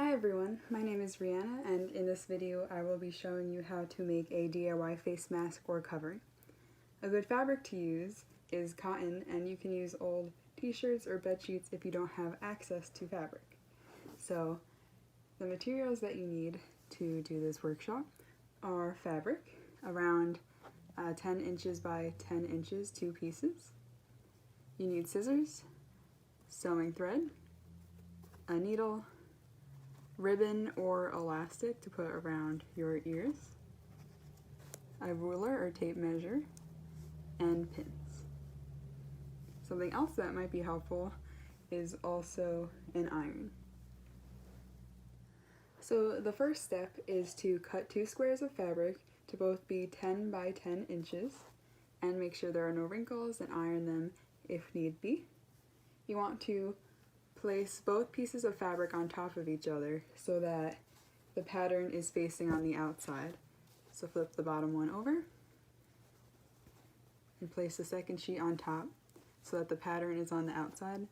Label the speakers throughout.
Speaker 1: Hi everyone, my name is Rhianna, and in this video I will be showing you how to make a DIY face mask or covering. A good fabric to use is cotton, and you can use old t-shirts or bed sheets if you don't have access to fabric. So the materials that you need to do this workshop are fabric, around 10 inches by 10 inches, 2 pieces. You need scissors, sewing thread, a needle, ribbon or elastic to put around your ears, a ruler or tape measure, and pins. Something else that might be helpful is also an iron. So the first step is to cut 2 squares of fabric to both be 10 by 10 inches and make sure there are no wrinkles and iron them if need be. You want to place both pieces of fabric on top of each other so that the pattern is facing on the outside. So flip the bottom one over and place the second sheet on top so that the pattern is on the outside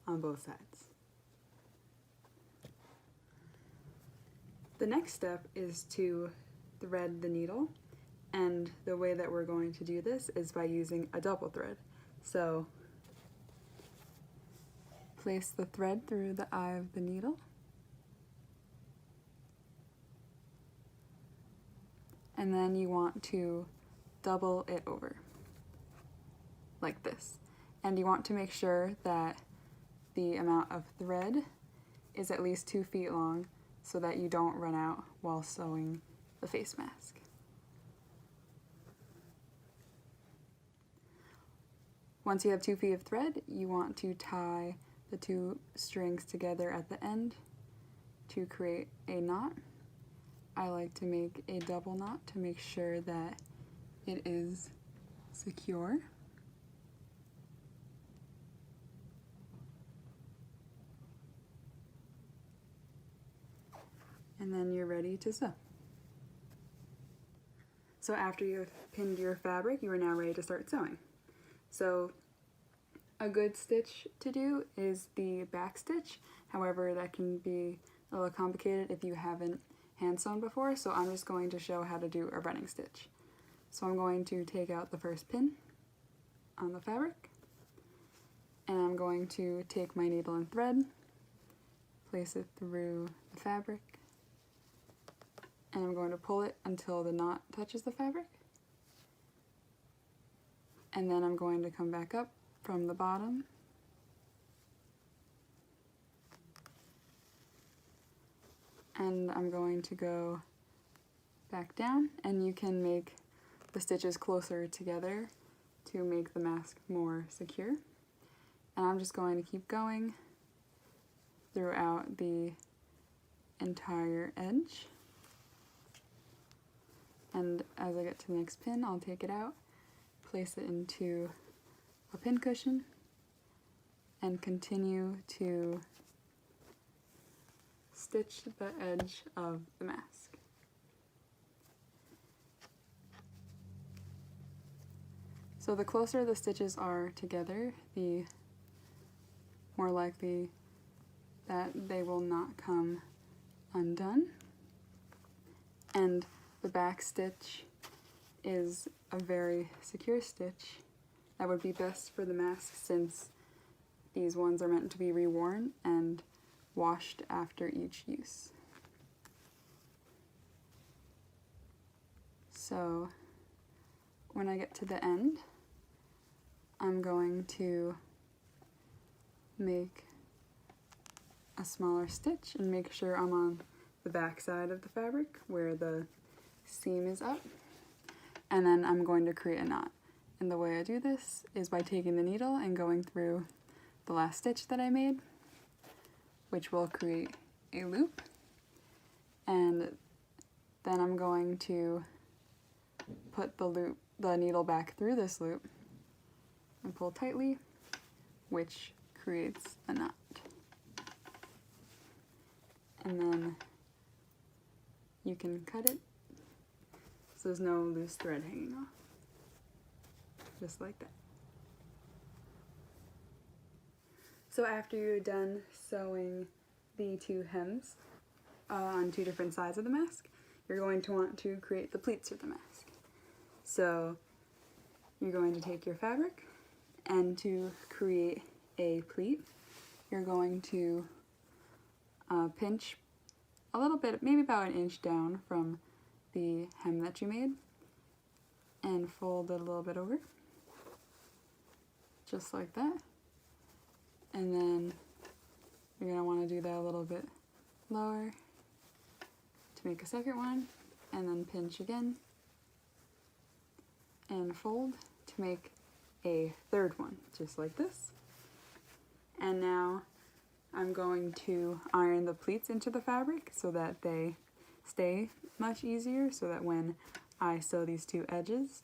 Speaker 1: on both sides. The next step is to thread the needle, and the way that we're going to do this is by using a double thread. So place the thread through the eye of the needle, and then you want to double it over, like this. And you want to make sure that the amount of thread is at least 2 feet long so that you don't run out while sewing the face mask. Once you have 2 feet of thread, you want to tie the 2 strings together at the end to create a knot. I like to make a double knot to make sure that it is secure. And then you're ready to sew. So after you've pinned your fabric, you are now ready to start sewing. So a good stitch to do is the back stitch. However, that can be a little complicated if you haven't hand sewn before, so I'm just going to show how to do a running stitch. So I'm going to take out the first pin on the fabric, and I'm going to take my needle and thread, place it through the fabric, and I'm going to pull it until the knot touches the fabric. And then I'm going to come back up from the bottom and I'm going to go back down, and you can make the stitches closer together to make the mask more secure. And I'm just going to keep going throughout the entire edge. And as I get to the next pin, I'll take it out, place it into a pin cushion, and continue to stitch the edge of the mask. So the closer the stitches are together, the more likely that they will not come undone. And the back stitch is a very secure stitch that would be best for the mask, since these ones are meant to be reworn and washed after each use. So when I get to the end, I'm going to make a smaller stitch and make sure I'm on the back side of the fabric where the seam is up, and then I'm going to create a knot. And the way I do this is by taking the needle and going through the last stitch that I made, which will create a loop, and then I'm going to put the needle back through this loop and pull tightly, which creates a knot. And then you can cut it so there's no loose thread hanging off. Just like that. So after you're done sewing the 2 hems, on two different sides of the mask, you're going to want to create the pleats for the mask. So you're going to take your fabric, and to create a pleat, you're going to pinch a little bit, maybe about an inch down from the hem that you made, and fold it a little bit over, just like that. And then you're going to want to do that a little bit lower to make a second one, and then pinch again and fold to make a third one, just like this. And now I'm going to iron the pleats into the fabric so that they stay much easier, so that when I sew these two edges,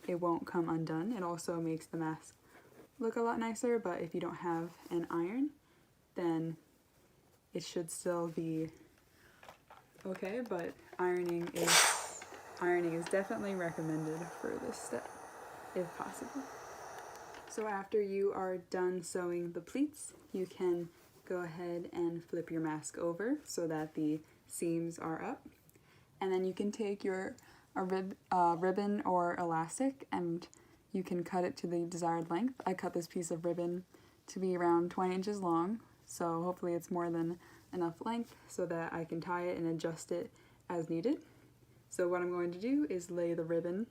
Speaker 1: it won't come undone. It also makes the mask look a lot nicer, but if you don't have an iron, then it should still be okay, but ironing is definitely recommended for this step, if possible. So after you are done sewing the pleats, you can go ahead and flip your mask over so that the seams are up. And then you can take your ribbon or elastic, and you can cut it to the desired length. I cut this piece of ribbon to be around 20 inches long, so hopefully it's more than enough length so that I can tie it and adjust it as needed. So what I'm going to do is lay the ribbon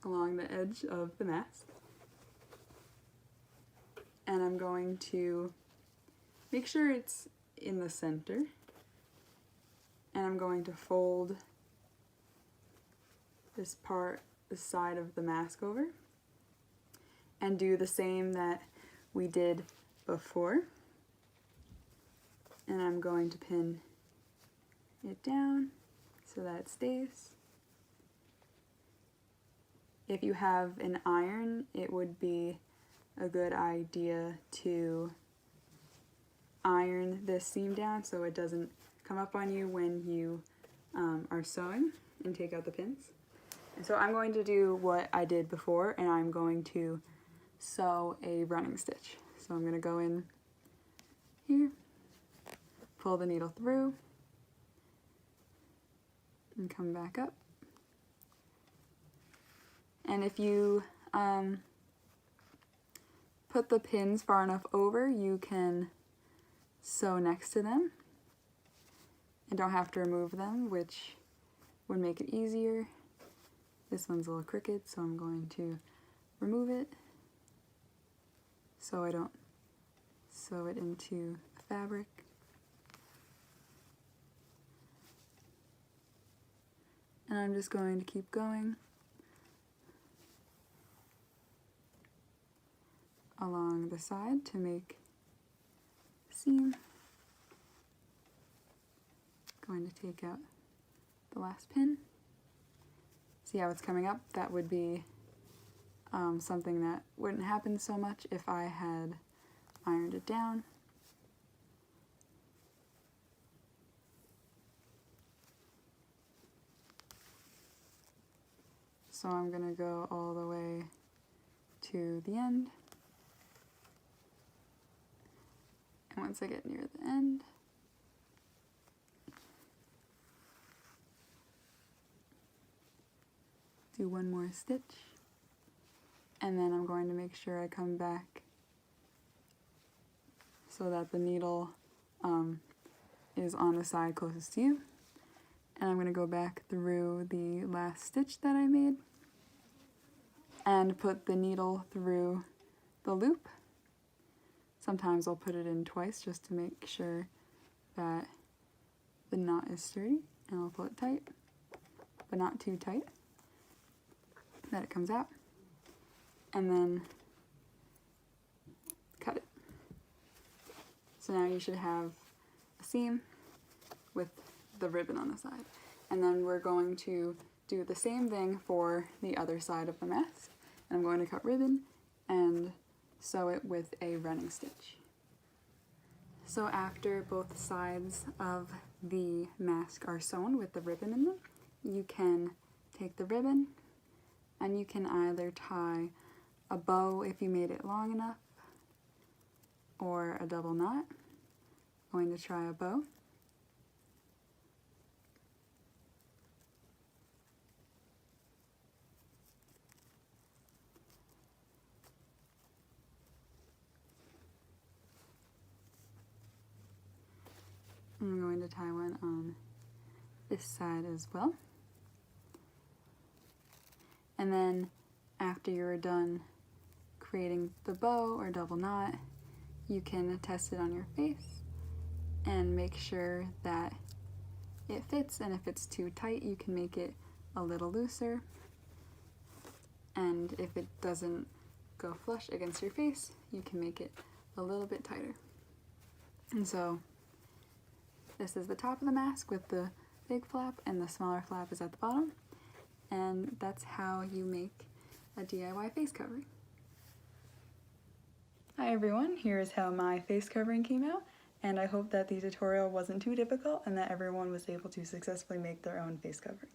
Speaker 1: along the edge of the mask, and I'm going to make sure it's in the center, and I'm going to fold this part, the side of the mask over, and do the same that we did before. And I'm going to pin it down so that it stays. If you have an iron, it would be a good idea to iron this seam down so it doesn't come up on you when you are sewing and take out the pins. And so I'm going to do what I did before, and I'm going to sew a running stitch. So I'm going to go in here, pull the needle through, and come back up. And if you put the pins far enough over, you can sew next to them and don't have to remove them, which would make it easier. This one's a little crooked, so I'm going to remove it so I don't sew it into the fabric. And I'm just going to keep going along the side to make a seam. Going to take out the last pin. See how it's coming up? That would be something that wouldn't happen so much if I had ironed it down. So I'm going to go all the way to the end. And once I get near the end, do one more stitch, and then I'm going to make sure I come back so that the needle is on the side closest to you. And I'm going to go back through the last stitch that I made and put the needle through the loop. Sometimes I'll put it in twice just to make sure that the knot is sturdy, and I'll pull it tight, but not too tight, that it comes out, and then cut it. So now you should have a seam with the ribbon on the side. And then we're going to do the same thing for the other side of the mask. And I'm going to cut ribbon and sew it with a running stitch. So after both sides of the mask are sewn with the ribbon in them, you can take the ribbon and you can either tie a bow if you made it long enough, or a double knot. I'm going to try a bow. I'm going to tie one on this side as well. And then after you're done creating the bow or double knot, you can test it on your face and make sure that it fits, and if it's too tight you can make it a little looser, and if it doesn't go flush against your face you can make it a little bit tighter. And so this is the top of the mask with the big flap, and the smaller flap is at the bottom, and that's how you make a DIY face covering. Hi everyone, here is how my face covering came out, and I hope that the tutorial wasn't too difficult and that everyone was able to successfully make their own face covering.